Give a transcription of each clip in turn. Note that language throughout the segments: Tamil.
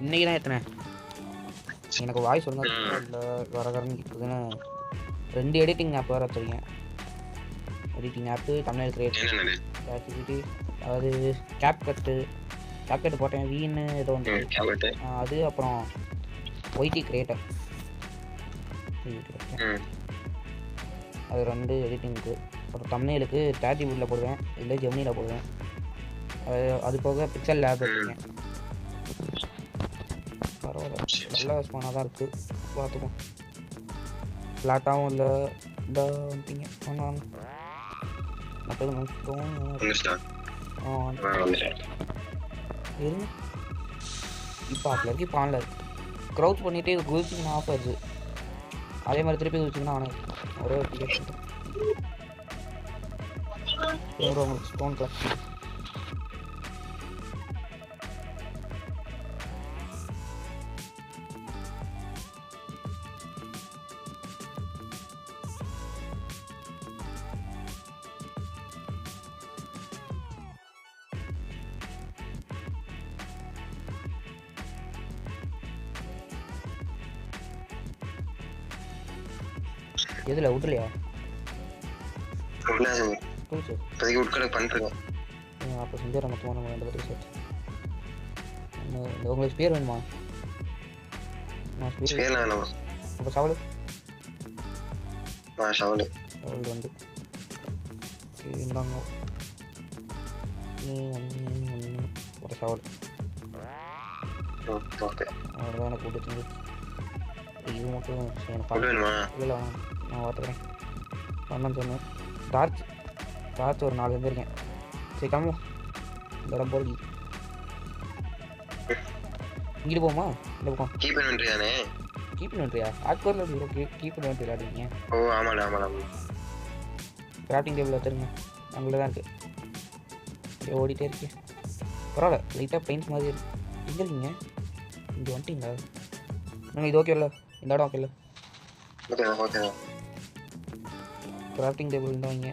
இன்னைக்கு தான் எத்தனை எனக்கு வாய்ஸ் ஒழுங்கா இல்லை வரகரன்னு இருக்குதுன்னு 2 எடிட்டிங் ஆப் வேறு வச்சுருக்கேன். எடிட்டிங் ஆப்பு தமிழ் கிரியேட்டிவிட்டி, அதாவது கேப்கட்டு போட்டேன் வீன்னு ஏதோ ஒன்று அது, அப்புறம் ஒய்டி கிரியேட்டர் அது 2 எடிட்டிங்க்கு. அப்புறம் தமிழுக்கு சாட்ஜிபிட்டியில் போடுவேன், இல்லை ஜெமினியில் போடுவேன். அது போக பிக்சல் லேப் வச்சுருக்கேன். பரவாயில்ல, நல்ல ஸ்பானாக தான் இருக்குது. பார்த்துப்போம். ஃப்ளாட்டாகவும் இல்லை இதாக வந்துட்டீங்க. வாங்க இருங்க. இப்போ அதில் இருக்கு, இப்போ ஆனில் இருக்கு. க்ரௌச் பண்ணிவிட்டு குதிச்சிங்கன்னா ஆஃப் ஆகுது. அதே மாதிரி திருப்பி குதிச்சிங்கன்னா ஆனால் ஒரே ஒரு டிக்கெட் உங்களுக்கு ஸ்டோன் கிளாஸ். எதில் விட்டுலையா? அப்போ செஞ்சிடறேன் மொத்தமாக நம்ம 2 பேருக்கு சேர்த்து. உங்களுக்கு ஸ்பியர் வேணுமா? அப்போ சவல் வந்து இந்தாங்க ஒரு சவல். அவ்வளோதான் எனக்கு விட்டு செஞ்சு. இது மட்டும் இல்லை நான் பார்த்துக்கிறேன். பண்ணன்னு சொன்னேன். டார்ச் ஒரு 4 இருந்திருக்கேன். சரி காமோ இந்த இடம் போய் இங்கிட்டு போமா? இந்த பக்கம் கீப் இன்வென்ட்ரியா? ஆக்வரில் கீப் இன்வென்ட்ரி விளையாடுவீங்க? ஓ ஆமாம். கிராஃப்டிங் டேபிள் வச்சுருங்க, அங்கே தான் இருக்குது. ஓடிட்டே இருக்கேன். பரவாயில்ல, லைட்டாக பெயிண்ட்ஸ் மாதிரி இருக்கு. எங்கே இருக்கீங்க? இங்கே வந்துட்டீங்களா? நீங்கள் இது ஓகே இல்லை? இந்த இடம் ஓகே இல்லை? கிராஃப்டிங் டேபிள் இருந்தால் வைங்க,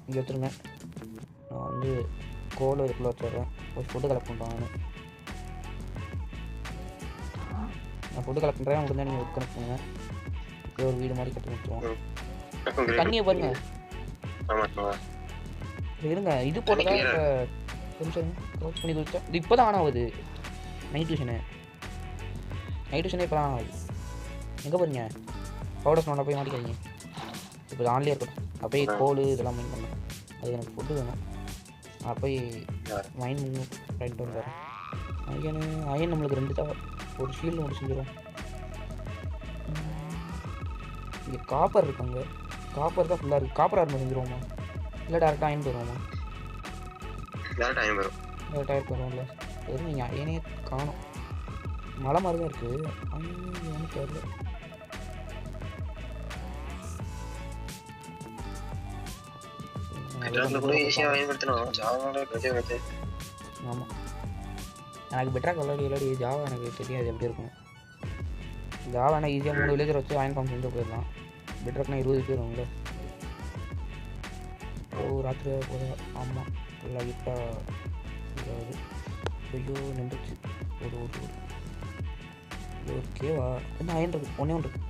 இங்கே வச்சுருங்க. நான் வந்து கோல் இதுக்குள்ளே வச்சிடுறேன். ஒரு ஃபுட்டு கலெக்ட் பண்ணுறேன். நான் ஃபுட்டு கலெக்ட் பண்ணுறேன். உங்களுக்கு தான் நீங்கள் ஒர்க் கனெக்ட் பண்ணுங்கள். இப்போ ஒரு வீடு மாதிரி கட்டி முடிச்சுருவோம். தண்ணியை பாருங்க. இருங்க, இது போட்டதா கொஞ்சம் க்ளோஸ் பண்ணி கொடுத்தா இது இப்போ தான் ஆன் ஆகுது. நைட் டியூஷனே இப்போ தான் ஆன் ஆகுது. எங்கே போகிறீங்க? பவுடர் ஸ்னோட போய் மாட்டிக்கிறீங்க. இப்போ ஆன்லேயே இருக்கட்டும். அப்படியே கோல் இதெல்லாம் மைண்ட் பண்ணேன். அது எனக்கு ஃபுட்டு வேணும். போய் மைண்ட் ரைட் வந்து வரேன். அயன் நம்மளுக்கு 2 தேவை. ஒரு ஷீல்டு மட்டும் செஞ்சிடும். இங்கே காப்பர் இருக்காங்க. காப்பர் தான் ஃபுல்லாக இருக்குது. காப்பர் ஆர்மர் செஞ்சிருவோமா? இல்லை டேரெக்டாக அயன் போயிடுவோமா? டேரெக்டாக போயிடுவோம்ல. எதுவும் நீங்கள் அயனே காணும். மலை மாதிரி தான் இருக்குது. அயன் தெரியல. ஆமாம், எனக்கு பெட்டராக விளையாடி ஜாவா எனக்கு தெரியாது எப்படி இருக்கும். ஜாவா எனக்கு ஈஸியாக 3 வில்லேஜர் வச்சு அயன் ஃபார்ம் செஞ்சு போயிடலாம். பெட்டராக்னா 20 பேர் வாங்கல. ராத்திரியாக போத. ஆமாம், லைட்டாக இதாவது ஐயோ நின்றுச்சு. ஒரு கேவா என்ன அயன் இருக்குது? ஒன்றே ஒன்று இருக்குது.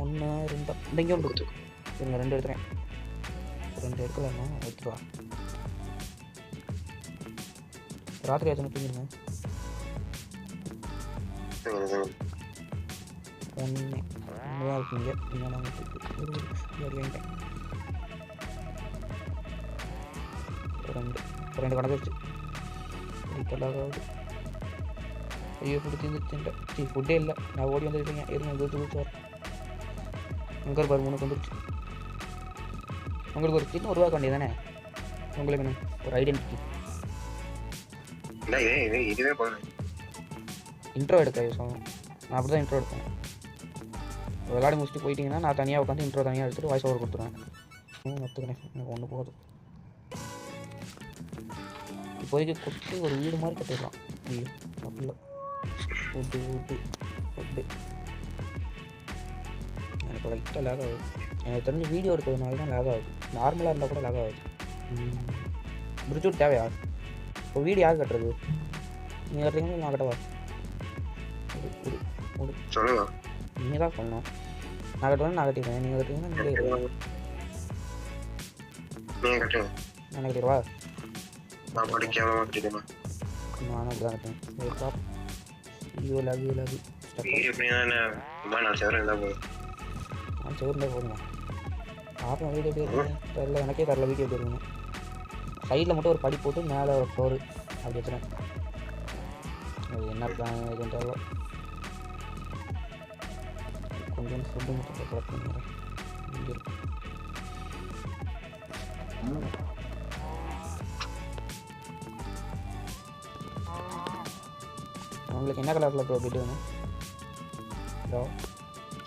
1 2 இந்த இங்கே ஒன்று இருக்குது. சரிங்க, 2 எடுத்துகிறேன். 2 எடுக்கலாமா? எடுத்துவா. ராத்திரி ஆச்சுன்னு தூங்கிடுங்க. 1 தான் இருக்குங்க. இன்னும் வாங்கிட்டேன். 2 கணக்கு ஆகுது. ஐயோ ஃபுட்டு தீர்ந்துச்சுட்டேன். சரி ஃபுட்டே இல்லை. நான் ஓடி வந்துருக்கீங்க. இருங்க கொடுத்து வரேன். அங்கே ஒரு 3 வந்துருச்சு. உங்களுக்கு ஒரு சின்ன உருவாக்க வேண்டியது தானே? உங்களுக்கு ஒரு ஐடென்டிட்டி இன்ட்ரோ எடுக்க யூஸ் ஆகும். நான் அப்படி தான் இன்ட்ரோ எடுப்பேன். விளையாடி முடிச்சுட்டு போயிட்டீங்கன்னா நான் தனியாக உட்காந்து இன்ட்ரோ தனியாக எடுத்துகிட்டு வாய்ஸ் ஓவர் கொடுத்துருவேன். கற்றுக்கிறேன், எனக்கு 1 போதும். இப்போதைக்கு கொட்டி ஒரு வீடு மாதிரி கட்டிடலாம். ஐயோ அப்படில ஃபுட்டு எனக்கு லைட்டாக லேக் ஆகுது. எனக்கு தெரிஞ்ச வீடியோ எடுக்கிறதுனால தான் லேக் ஆகுது. நார்மலாக இருந்தால் கூட லேக் ஆகுது. பிரிட்ஜ் தேவையா? இப்போ வீடு யார் கட்டுறது? நீங்கள் கட்டுறீங்கன்னா நான் கட்டவா? சொல்லுங்க. நீங்கள் தான் சொல்லணும். நான் கட்டுவேன், நான் கட்டிடுவேன். நீங்கள் கட்டுவீங்கன்னா நீங்களே கட்டுங்க. நீங்கள் கட்டுங்க. நான் கட்டிடுவா? நான் படிக்காம கட்டிடுவேன். நானும் அப்படி தான் கட்டுவேன். சரிப்பா. ஐயோ லகு எப்படின்னா என்ன நான் சேவரம் இருந்தால் போதும். நான் சோறுந்தே போதுமா? பார்ப்போம் வீடியோ எப்படி இருக்குன்னு தெரில. எனக்கே தெரில வீடியோ எப்படி இருக்குன்னு. சைடில் மட்டும் ஒரு படி போட்டு மேலே ஒரு ஃப்ளோரு அப்படி வச்சுறேன். அது என்ன பிளான் எதுவும் தெரில. கொஞ்சம் ஃபுட்டு மட்டும் செலக்ட் பண்ணிடுறேன். இங்கே இருக்கு. உங்களுக்கு என்ன கலரில் ப்ரோ பெட் வேணும்?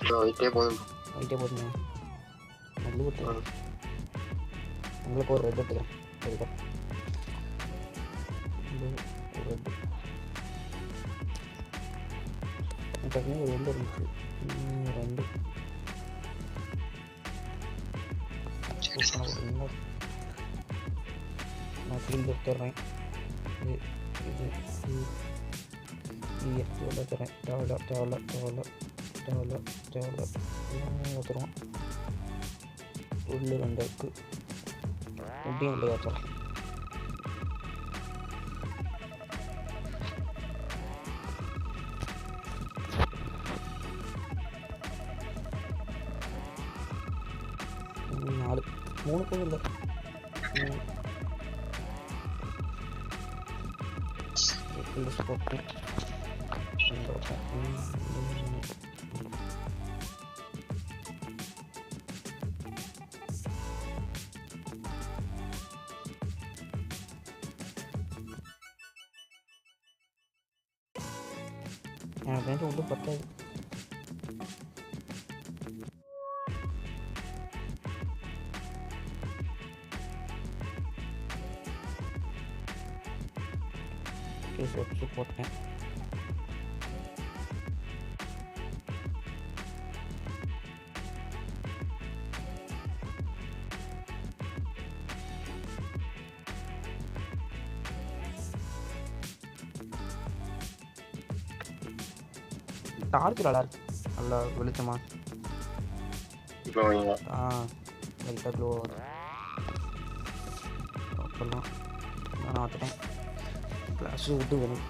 ப்ரோ ஒயிட்டே போதும். ஒயிட்டே போதுமா? ப்ளூ எடுத்துக்கிறேன். உங்களுக்கு ஒரு ரெட் எடுத்துக்கிறேன். சரிப்பா. ப்ளூ ஒரு ரெட்டு. பார்த்தீங்கன்னா ஒரு ரெண்டு இருந்துச்சு. ரெண்டு நான் திரும்பி எடுத்துடுறேன். இது இது எடுத்து வளர்த்துறேன். தேவையில்ல ஊற்றுருவோம். உள்ளே ரெண்டு இருக்குது. இப்படியும் உள்ளே வச்சுறேன். நாலு 3 பேர் இல்லை. போட்டேன். எனக்கு ஒன்றும் பத்தாது. வச்சு போட்டேன். டார்ச் நல்லா இருக்கு. நல்லா வெளிச்சமா லைட்டாக க்ளோ சொல்லலாம். நான் பார்த்துட்டேன். கிளாஸு விட்டு வேணும்.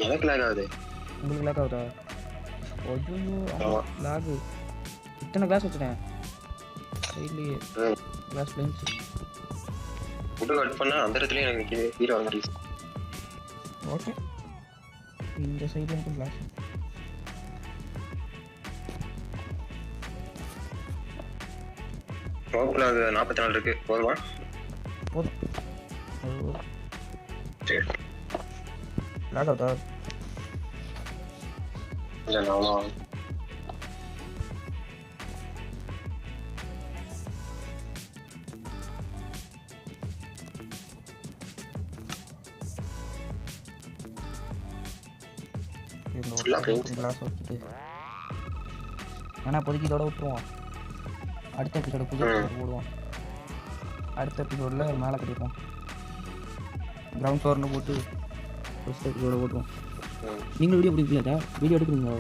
எனக்கு லாக் ஆகுது. உங்களுக்கு லாக் ஆகுதா? ஐயோ லாகு. இத்தனை கிளாஸ் வச்சுட்டேன் சைட்லேயே. கிளாஸ் பிளேன்ஸ் ஃபுட்டு கட் பண்ணால் அந்த இடத்துல எனக்கு கீழே வர முடியும். ஓகே இந்த சைடில் மட்டும் கிளாஸ். ரோப்பில் அது 44 இருக்கு. போதுமா? போதும். சரி லாக் ஆகுதா? இல்லை நானும் கிளாஸ் வச்சுட்டு ஏன்னா இப்போதைக்கு இதோட விட்டுருவோம். அடுத்த எபிசோட புது எபிசோட் போடுவோம். அடுத்த எபிசோடில் மேலே கட்டிப்போம். கிரவுண்ட் ஃப்ளோர்னு போட்டு ஃபஸ்ட் எபிசோட போட்டுருவோம். நீங்கள் வீடியோ பிடிக்கலதா? வீடியோ எடுக்கிறீங்களா?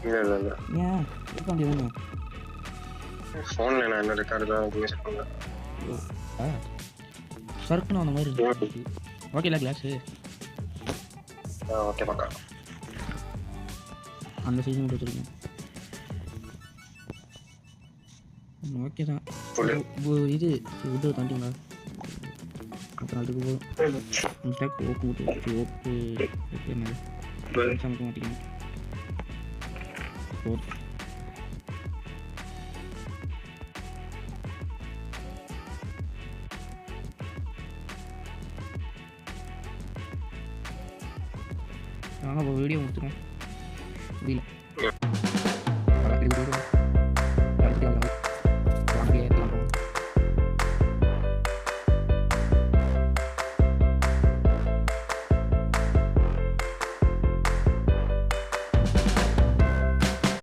இல்லை ஏன் எடுக்க வேண்டியது? ஃபோனில் நான் என்ன ரெக்கார்டு தான் எதுவுமே செட் பண்ணல. சர்க்குன்னு அந்த மாதிரி இருக்கு. ஓகேல கிளாஸு? ஓகே பார்க்க அந்த சைடு மட்டும் வச்சுருக்கேன். ஓகே தான். இது விட்டு தாண்டிங்களா? அப்புறம் அதுக்கு போகும் ஓப்பு விட்டு ஓப்பு என்னது சமைக்க மாட்டேங்க. நாங்கள் வீடியோ முடிச்சிடுவோம். முடியல